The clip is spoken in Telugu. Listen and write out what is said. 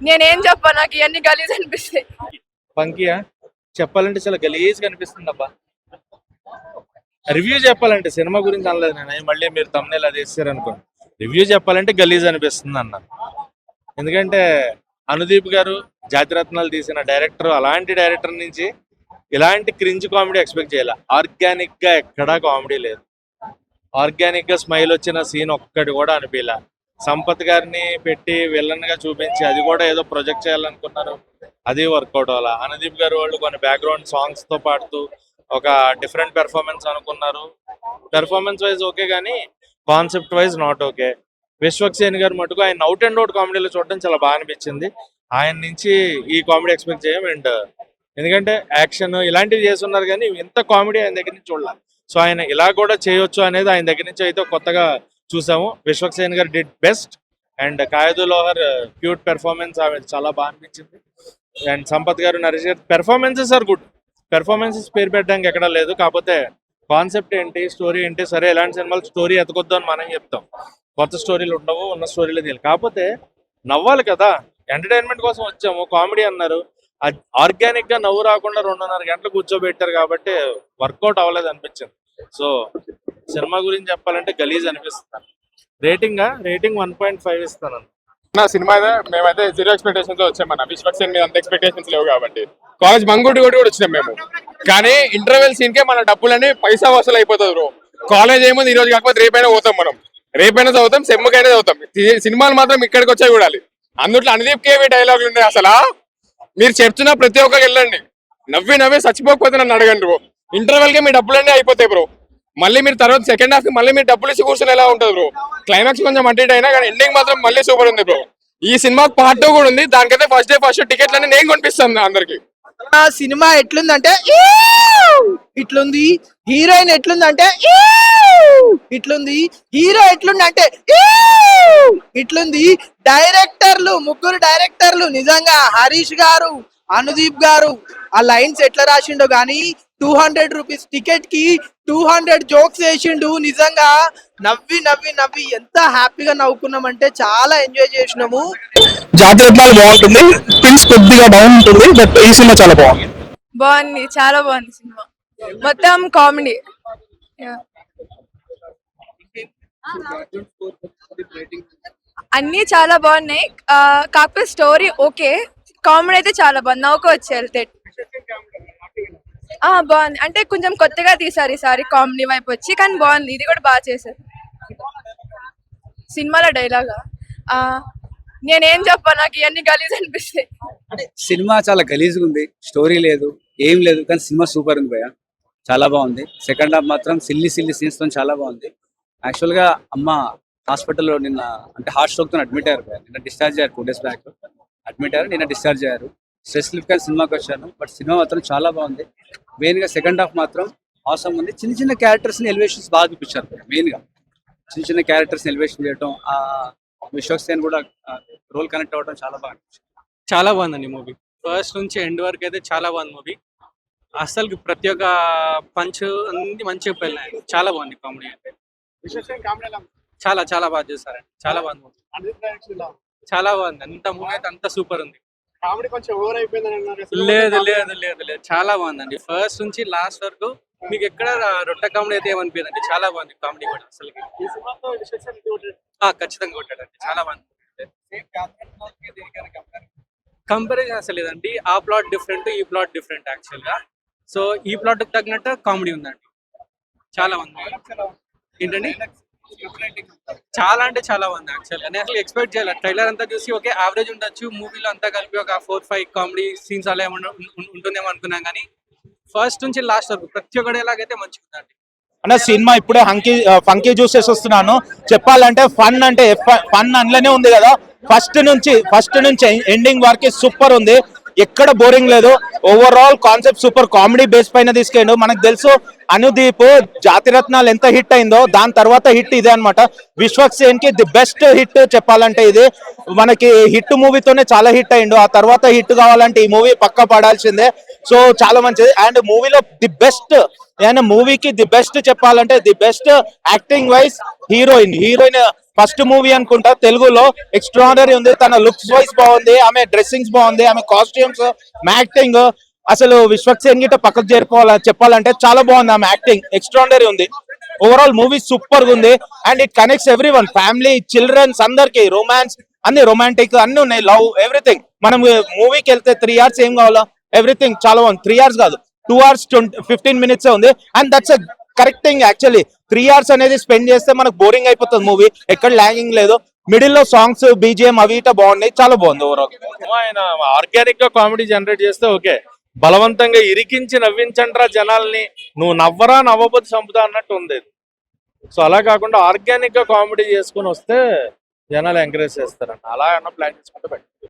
నేనేం చెప్పా, నాకు ఇవన్నీ గలీజ్ అనిపిస్తాయి. పంకియా చెప్పాలంటే చాలా గలీజ్ కనిపిస్తుంది అబ్బా. రివ్యూ చెప్పాలంటే సినిమా గురించి అనలేదు నేను, మళ్ళీ మీరు తమ్మునేలా చేస్తారు అనుకోండి. రివ్యూ చెప్పాలంటే గలీజ్ అనిపిస్తుంది అన్న. ఎందుకంటే అనుదీప్ గారు జాతిరత్నాలు తీసిన డైరెక్టర్, అలాంటి డైరెక్టర్ నుంచి ఇలాంటి క్రింజ్ కామెడీ ఎక్స్పెక్ట్ చేయాలి. ఆర్గానిక్ గా ఎక్కడా కామెడీ లేదు. ఆర్గానిక్ గా స్మైల్ వచ్చిన సీన్ ఒక్కటి కూడా అనిపించలే. సంపత్ గారిని పెట్టి విలన్ గా చూపించి అది కూడా ఏదో ప్రొజెక్ట్ చేయాలనుకున్నారు, అది వర్కౌట్ అవ్వాల. అనుదీప్ గారు వాళ్ళు కొన్ని బ్యాక్గ్రౌండ్ సాంగ్స్ తో పాడుతూ ఒక డిఫరెంట్ పెర్ఫార్మెన్స్ అనుకున్నారు. పెర్ఫార్మెన్స్ వైజ్ ఓకే కానీ concept wise not okay. Vishwaksen గారు మటుకు ఆయన అవుట్ అండ్ అవుట్ కామెడీలో చూడడం చాలా బాగా అనిపించింది. ఆయన నుంచి ఈ కామెడీ ఎక్స్పెక్ట్ చేయం. అండ్ ఎందుకంటే యాక్షన్ ఇలాంటివి చేస్తున్నారు కానీ ఇంత కామెడీ ఆయన దగ్గర నుంచి చూడాలి. సో ఆయన ఇలా కూడా చేయొచ్చు అనేది ఆయన దగ్గర నుంచి అయితే కొత్తగా చూసాము. విశ్వక్సేన్ గారు did best. And కాయదు Lohar cute performance ఆమె చాలా బాగా అనిపించింది. అండ్ సంపత్ గారు, నరేష్ గారు పెర్ఫార్మెన్సెస్ ఆర్ గుడ్. పెర్ఫార్మెన్సెస్ పేరు పెట్టడానికి ఎక్కడా లేదు. కాకపోతే కాన్సెప్ట్ ఏంటి, స్టోరీ ఏంటి, సరే ఇలాంటి సినిమాలు స్టోరీ ఎతకొద్దు అని మనం చెప్తాం. కొత్త స్టోరీలు ఉండవు, ఉన్న స్టోరీలు తెలియదు. కాకపోతే నవ్వాలి కదా, ఎంటర్టైన్మెంట్ కోసం వచ్చాము. కామెడీ అన్నారు, ఆర్గానిక్ గా నవ్వు రాకుండా 2.5 గంటలు కూర్చోబెట్టారు కాబట్టి వర్కౌట్ అవ్వలేదు అనిపించింది. సో సినిమా గురించి చెప్పాలంటే గలీజ్ అనిపిస్తుంది. రేటింగ్ 1.5 ఇస్తాను. నా సినిమా మేమైతే జీరో ఎక్స్పెక్టేషన్స్ తో వచ్చామన్న. విశ్వక్సేన్ మీద అంత ఎక్స్పెక్టేషన్స్ లేవు కాబట్టి కాలేజ్ బంగుడి కూడా వచ్చినాం మేము. కానీ ఇంటర్వెల్ సీన్ కే మన డబ్బులని పైసా వసూలు అయిపోతుంది బ్రో. కాలేజ్ ఏముంది ఈ రోజు కాకపోతే రేపైనా పోతాం, మనం రేపైనా చదువుతాం, సెమ్ముకైనా చదువుతాం. సినిమాలు మాత్రం ఇక్కడికి వచ్చా చూడాలి. అందుట్లో అనుదీప్ కేవి డైలాగులు ఉన్నాయి. అసలు మీరు చెప్తున్నా ప్రతి ఒక్కరికి వెళ్ళండి, నవ్వి నవ్వి చచ్చిపోకపోతే నన్ను అడగండి బ్రో. ఇంటర్వెల్ కి మీ డబ్బులన్నీ అయిపోతాయి బ్రో. మళ్ళీ మీరు తర్వాత సెకండ్ హాఫ్ కి మళ్ళీ మీరు డబ్బులు ఇచ్చి కూర్చొని ఎలా ఉంటుంది బ్రో. క్లైమాక్స్ కొంచెం అటు అయినా కానీ ఎండింగ్ మాత్రం మళ్ళీ సూపర్ ఉంది బ్రో. ఈ సినిమాకి పార్ట్ 2 కూడా ఉంది. దానికైతే ఫస్ట్ డే ఫస్ట్ టికెట్లన్నీ నేను కొనిపిస్తాను అందరికి. ఆ సినిమా ఎట్లుందంటే ఇట్లుంది, హీరోయిన్ ఎట్లుందంటే ఇట్లుంది, హీరో ఎట్లుందంటే ఇట్లుంది. ముగ్గురు డైరెక్టర్లు నిజంగా హరీష్ గారు, అనుదీప్ గారు ఆ లైన్స్ ఎట్లా రాసిండో గానీ 200 రూపీస్ టికెట్ కి 200 జోక్స్ వేసిండు. నిజంగా నవ్వి నవ్వి నవ్వి ఎంత హ్యాపీగా నవ్వుకున్నామంటే చాలా ఎంజాయ్ చేసినాము. జాతరత్నాలు బాగుంటుంది, థింగ్స్ కొద్దిగా బాగుంటుంది, బట్ ఈ సినిమా చాలా బాగుంది. బాగుంది, చాలా బాగుంది సినిమా, మొత్తం కామెడీ. అన్ని చాలా బాగున్నాయి. కాకపోతే స్టోరీ ఓకే, కామెడీ అయితే చాలా బాగుంది, నవ్వుకోవచ్చు వెళ్తే. బాగుంది, అంటే కొంచెం కొత్తగా తీసారు ఈసారి కామెడీ వైపు వచ్చి, కానీ బాగుంది. ఇది కూడా బాగా చేశారు. సినిమాలో డైలాగా నేనేం చెప్పా, నాకు ఇవన్నీ గలీజ్ అనిపిస్తాయి. సినిమా చాలా గలీజ్గా ఉంది, స్టోరీ లేదు, ఏం లేదు, కానీ సినిమా సూపర్ ఉంది భయ్య, చాలా బాగుంది. సెకండ్ హాఫ్ మాత్రం సిల్లీ సీన్స్ తో చాలా బాగుంది. యాక్చువల్ గా అమ్మ హాస్పిటల్లో నిన్న అంటే హార్ట్ స్ట్రోక్ తో అడ్మిట్ అయ్యారు భయ్య. నిన్న డిశ్చార్జ్ అయ్యారు, 2 days బ్యాక్ అడ్మిట్ అయ్యారు, నిన్న డిశ్చార్జ్ అయ్యారు. స్ట్రెస్ రిలీఫ్ కానీ సినిమాకి వచ్చాను, బట్ సినిమా మాత్రం చాలా బాగుంది. మెయిన్ గా సెకండ్ హాఫ్ మాత్రం అవసరం ఉంది. చిన్న చిన్న క్యారెక్టర్స్ ని ఎలివేషన్స్ బాగా చూపించారు. మెయిన్ గా చిన్న క్యారెక్టర్స్ ఎలివేషన్ చేయడం, విశ్వక్సేన్ కూడా రోల్ కనెక్ట్ అవ్వడం చాలా బాగా చాలా బాగుందండి మూవీ. ఫస్ట్ నుంచి ఎండ్ వరకు అయితే చాలా బాగుంది మూవీ. అసలు ప్రతి ఒక్క పంచ్ అన్ని మంచిగా వెళ్ళాయి. చాలా బాగుంది కామెడీ అయితే. చాలా చాలా బాగా చేశారండి, చాలా బాగుంది మూవీ, చాలా బాగుంది. అంత మూవీ అయితే అంత సూపర్ ఉంది. లేదు లేదు లేదు లేదు, చాలా బాగుందండి. ఫస్ట్ నుంచి లాస్ట్ వరకు మీకు ఎక్కడ రొట్టె కామెడీ అయితే ఏమనిపించదండి, చాలా బాగుంది కామెడీ కూడా. అసలు ఖచ్చితంగా కొట్టాడండి, చాలా బాగుంది. కంపారిజన్ అసలు లేదండి, ఆ ప్లాట్ డిఫరెంట్, ఈ ప్లాట్ డిఫరెంట్ యాక్చువల్ గా. సో ఈ ప్లాట్ తగినట్టు కామెడీ ఉందండి, చాలా బాగుంది. ఏంటండి చాలా అంటే చాలా బాగుంది యాక్చువల్ గా. నేను అసలు ఎక్స్పెక్ట్ చేయాలి, ట్రైలర్ అంతా చూసి ఓకే యావరేజ్ ఉండొచ్చు, మూవీలో అంతా కలిపి ఒక 4-5 కామెడీ సీన్స్ అలా ఉంటుందేమో అనుకున్నాం, కానీ ఫస్ట్ నుంచి లాస్ట్ వరకు ప్రతి ఒక్కటి ఎలాగైతే మంచిగా ఉందండి. అన్న సినిమా ఇప్పుడే ఫంకీ చూసేసి వస్తున్నాను. చెప్పాలంటే ఫన్ అంటే ఫన్ అందులోనే ఉంది కదా. ఫస్ట్ నుంచి ఎండింగ్ వరకు సూపర్ ఉంది, ఎక్కడ బోరింగ్ లేదు. Overall concept super, comedy base పైన తీసుకెళ్ళి. మనకు తెలుసు అనుదీప్ జాతిరత్నాలు ఎంత హిట్ అయిందో, దాని తర్వాత హిట్ ఇదే అనమాట. విశ్వక్సేన్ కి ది బెస్ట్ హిట్ చెప్పాలంటే ఇది. మనకి హిట్ మూవీతోనే చాలా హిట్ అయిండు, ఆ తర్వాత హిట్ కావాలంటే ఈ మూవీ పక్కా పడాల్సిందే. సో చాలా మంచిది. అండ్ మూవీలో ది బెస్ట్, మూవీకి ది బెస్ట్ చెప్పాలంటే the best acting wise heroine first movie అనుకుంటా తెలుగులో. ఎక్స్ట్రాడనరీ ఉంది, తన లుక్స్ వైజ్ బాగుంది, ఆమె డ్రెస్సింగ్స్ బాగుంది, ఆమె కాస్ట్యూమ్స్, యాక్టింగ్. అసలు విశ్వక్సేన్ గిట్ట పక్కకు చెప్పాలంటే చాలా బాగుంది. ఆమె యాక్టింగ్ ఎక్స్ట్రాడనరీ ఉంది. ఓవరాల్ మూవీ సూపర్ గా ఉంది and it connects everyone, family, childrens అందరికి. రొమాన్స్ అన్ని, రొమాంటిక్ అన్ని ఉన్నాయి, లవ్, ఎవ్రీథింగ్. మనం మూవీకి వెళ్తే 3 hours ఏం కావాలా, ఎవ్రీథింగ్ చాలా బాగుంది. 3 hours కాదు, 2 hours 15 minutes ఉంది. And that's a correct thing actually. 3 hours అనేది స్పెండ్ చేస్తే మనకు బోరింగ్ అయిపోతుంది మూవీ, ఎక్కడ లాగింగ్ లేదు. మిడిల్ లో సాంగ్స్, బీజిఎం అవి ఇట బాగున్నాయి, చాలా బాగుంది ఓవరాల్. ఆయన ఆర్గానిక్ గా కామెడీ జనరేట్ చేస్తే ఓకే, బలవంతంగా ఇరికించి నవ్వించండ్రా జనాల్ని, నువ్వు నవ్వరా నవ్వబోతు చంపుతా అన్నట్టు ఉంది. సో అలా కాకుండా ఆర్గానిక్ గా కామెడీ చేసుకుని వస్తే జనాలు ఎంకరేజ్ చేస్తారన్న, అలా అన్న ప్లాన్ చేసుకుంటే బెటర్.